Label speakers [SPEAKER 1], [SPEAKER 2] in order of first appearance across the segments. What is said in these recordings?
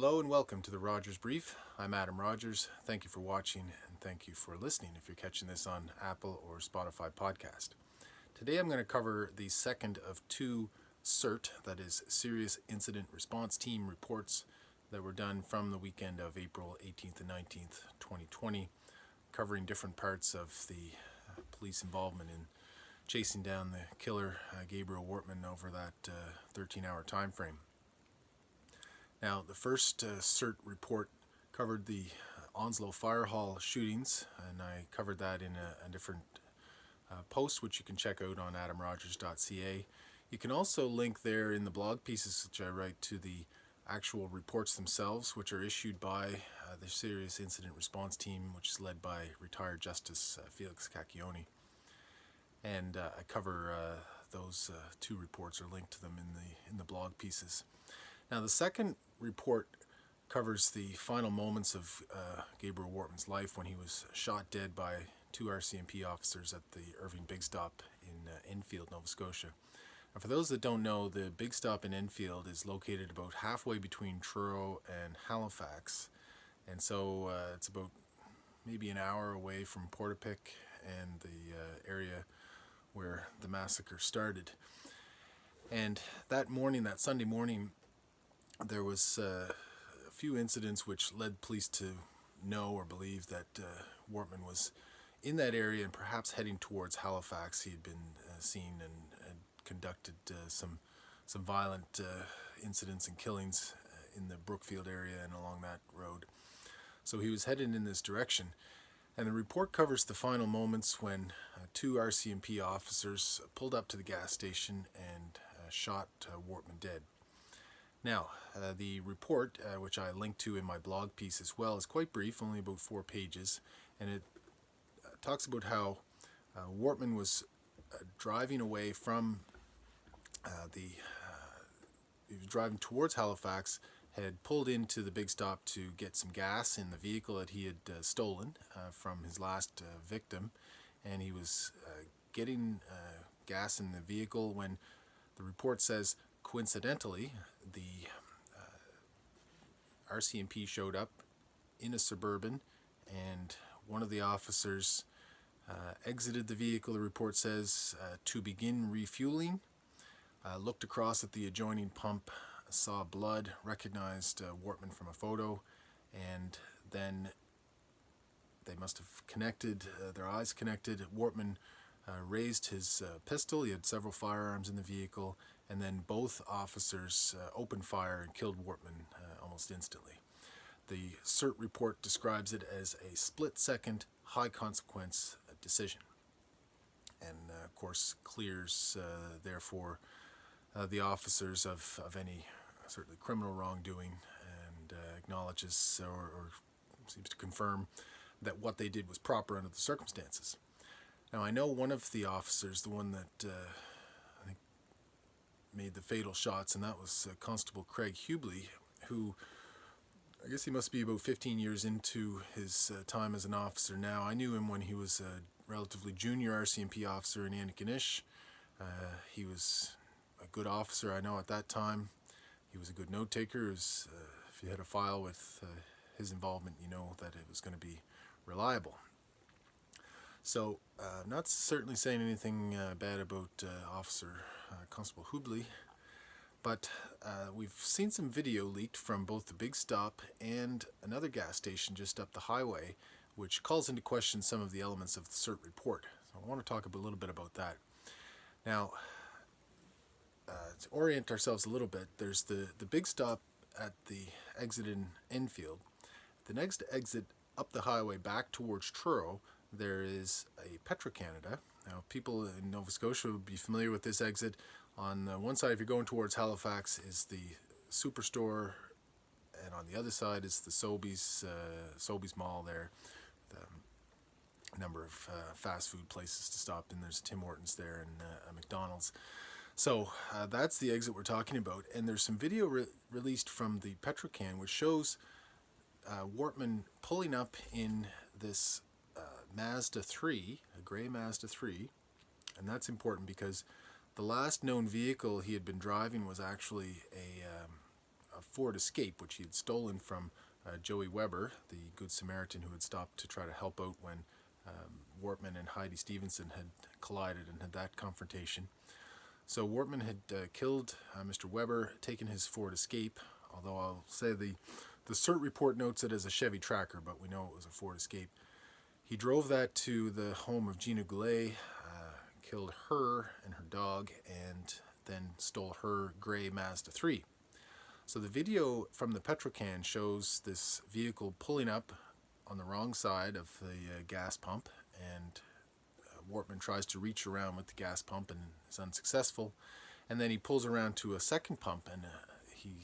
[SPEAKER 1] Hello and welcome to the Rogers Brief. I'm Adam Rogers. Thank you for watching and thank you for listening if you're catching this on Apple or Spotify podcast. Today I'm going to cover the second of two SIRT, that is Serious Incident Response Team reports that were done from the weekend of April 18th and 19th, 2020, covering different parts of the police involvement in chasing down the killer, Gabriel Wortman, over that 13-hour time frame. Now, the first SIRT report covered the Onslow Fire Hall shootings, and I covered that in a different post, which you can check out on adamrogers.ca. You can also link there in the blog pieces which I write to the actual reports themselves, which are issued by the Serious Incident Response Team, which is led by retired Justice Felix Cacchione. And I cover those two reports, or link to them in the blog pieces. Now, the second report covers the final moments of Gabriel Wortman's life when he was shot dead by two RCMP officers at the Irving Big Stop in Enfield, Nova Scotia. And for those that don't know, the Big Stop in Enfield is located about halfway between Truro and Halifax, and so it's about maybe an hour away from Portapique and the area where the massacre started. And that morning, that Sunday morning, there was a few incidents which led police to know or believe that Wortman was in that area and perhaps heading towards Halifax. He had been seen and conducted some violent incidents and killings in the Brookfield area and along that road. So he was headed in this direction. And the report covers the final moments when two RCMP officers pulled up to the gas station and shot Wortman dead. Now, the report, which I linked to in my blog piece as well, is quite brief, only about 4 pages, and it talks about how Wortman was driving away from he was driving towards Halifax, had pulled into the Big Stop to get some gas in the vehicle that he had stolen from his last victim, and he was getting gas in the vehicle when the report says, coincidentally, the RCMP showed up in a Suburban, and one of the officers exited the vehicle, the report says, to begin refueling, looked across at the adjoining pump, saw blood, recognized Wortman from a photo, and then they must have connected, their eyes connected. Wortman raised his pistol. He had several firearms in the vehicle, and then both officers opened fire and killed Wortman almost instantly. The SIRT report describes it as a split-second, high-consequence decision, and of course clears, therefore, the officers of any certainly criminal wrongdoing, and acknowledges or seems to confirm that what they did was proper under the circumstances. Now, I know one of the officers, the one that I think made the fatal shots, and that was Constable Craig Hubley, who I guess he must be about 15 years into his time as an officer now. I knew him when he was a relatively junior RCMP officer in Antigonish. He was a good officer, I know, at that time. He was a good note taker. If you had a file with his involvement, you know that it was going to be reliable. So, I'm not certainly saying anything bad about Officer Constable Hubley, but we've seen some video leaked from both the Big Stop and another gas station just up the highway, which calls into question some of the elements of the SIRT report. So I want to talk a little bit about that. Now, to orient ourselves a little bit, there's the Big Stop at the exit in Enfield. The next exit up the highway back towards Truro, there is a Petro-Canada. Now, people in Nova Scotia would be familiar with this exit. On one side, if you're going towards Halifax, is the Superstore, and on the other side is the Sobeys Mall there. A number of fast food places to stop in. There's Tim Hortons there and a McDonald's. So that's the exit we're talking about. And there's some video released from the Petro-Can which shows Wortman pulling up in this Mazda 3, a gray Mazda 3. And that's important because the last known vehicle he had been driving was actually a a Ford Escape, which he had stolen from Joey Weber, the Good Samaritan who had stopped to try to help out when Wortman and Heidi Stevenson had collided and had that confrontation. So Wortman had killed Mr. Weber, taken his Ford Escape, although I'll say the SIRT report notes it as a Chevy Tracker, but we know it was a Ford Escape. He drove that to the home of Gina Goulet, killed her and her dog, and then stole her gray Mazda 3. So the video from the Petrocan shows this vehicle pulling up on the wrong side of the gas pump, and Wortman tries to reach around with the gas pump and is unsuccessful. And then he pulls around to a second pump, and he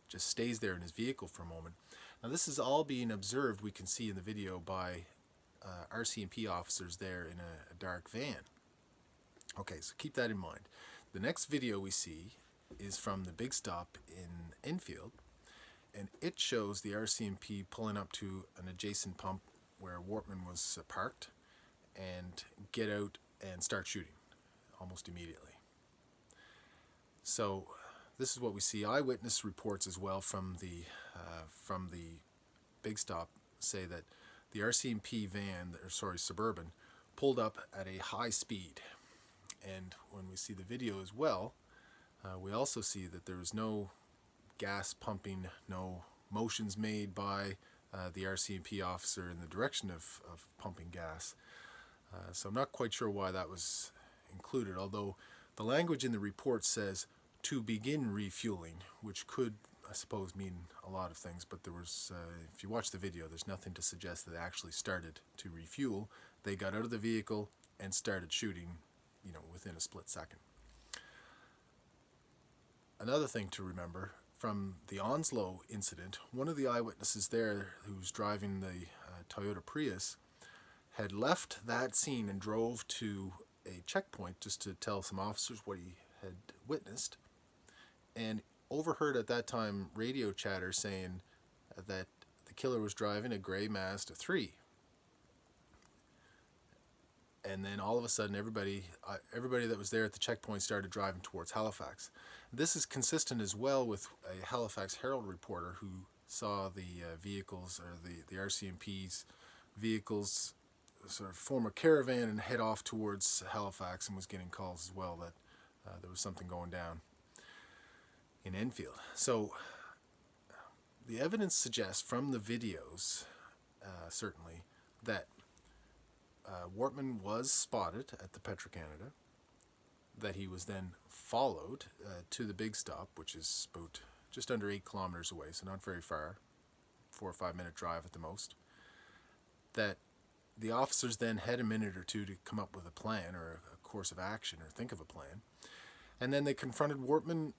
[SPEAKER 1] just stays there in his vehicle for a moment. Now this is all being observed, we can see in the video, by RCMP officers there in a dark van. Okay, so keep that in mind. The next video we see is from the Big Stop in Enfield, and it shows the RCMP pulling up to an adjacent pump where Wortman was parked, and get out and start shooting almost immediately. So this is what we see. Eyewitness reports as well from the Big Stop say that the RCMP van, Suburban, pulled up at a high speed. And when we see the video as well, we also see that there was no gas pumping, no motions made by the RCMP officer in the direction of pumping gas. So I'm not quite sure why that was included, although the language in the report says to begin refueling, which could, I suppose, mean a lot of things, but there was, if you watch the video, there's nothing to suggest that they actually started to refuel. They got out of the vehicle and started shooting, within a split second. Another thing to remember, from the Onslow incident, one of the eyewitnesses there who was driving the Toyota Prius had left that scene and drove to a checkpoint just to tell some officers what he had witnessed, and overheard at that time radio chatter saying that the killer was driving a gray Mazda 3. And then all of a sudden everybody that was there at the checkpoint started driving towards Halifax. This is consistent as well with a Halifax Herald reporter who saw the vehicles, or the RCMP's vehicles, sort of form a caravan and head off towards Halifax, and was getting calls as well that there was something going down in Enfield. So the evidence suggests from the videos, certainly, that Wortman was spotted at the Petro-Canada, that he was then followed to the Big Stop, which is about just under 8 kilometers away, so not very far, 4 or 5 minute drive at the most, that the officers then had a minute or two to come up with a plan or a course of action or think of a plan, and then they confronted Wortman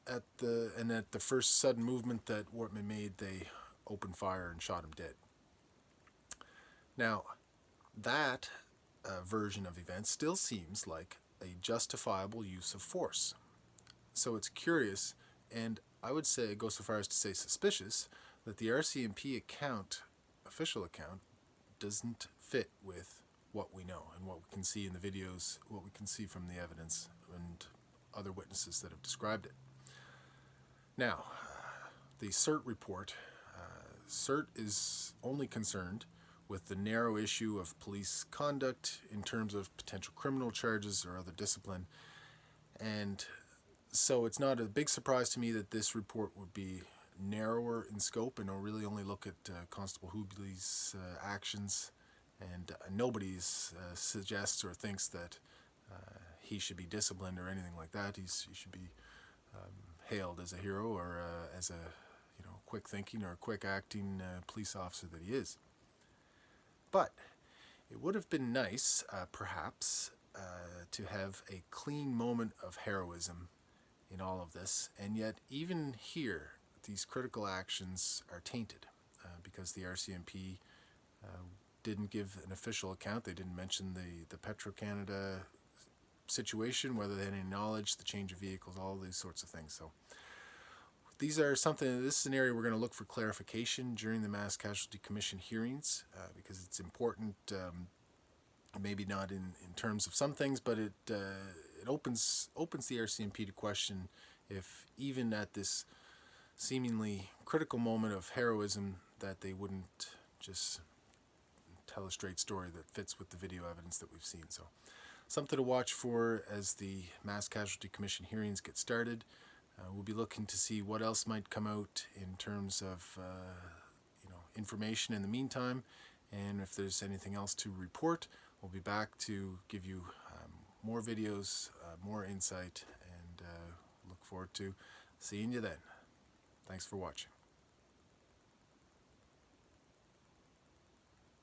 [SPEAKER 1] at the first sudden movement that Wortman made, they opened fire and shot him dead. Now, that version of events still seems like a justifiable use of force. So it's curious, and I would say, go so far as to say suspicious, that the RCMP official account, doesn't fit with what we know and what we can see in the videos, what we can see from the evidence and other witnesses that have described it. Now, the SIRT report, SIRT is only concerned with the narrow issue of police conduct in terms of potential criminal charges or other discipline. And so it's not a big surprise to me that this report would be narrower in scope and will really only look at Constable Hubley's actions, and nobody suggests or thinks that he should be disciplined or anything like that. He should be hailed as a hero or as a quick thinking or quick acting police officer that he is. But it would have been nice, perhaps, to have a clean moment of heroism in all of this, and yet even here, these critical actions are tainted because the RCMP didn't give an official account. They didn't mention the Petro-Canada situation, whether they had any knowledge, the change of vehicles, all these sorts of things. So these are something, this is an area we're going to look for clarification during the Mass Casualty Commission hearings because it's important, maybe not in terms of some things, but it opens the RCMP to question if even at this seemingly critical moment of heroism that they wouldn't just tell a straight story that fits with the video evidence that we've seen. So something to watch for as the Mass Casualty Commission hearings get started. We'll be looking to see what else might come out in terms of information in the meantime, and if there's anything else to report, we'll be back to give you more videos, more insight, and look forward to seeing you then. Thanks for watching.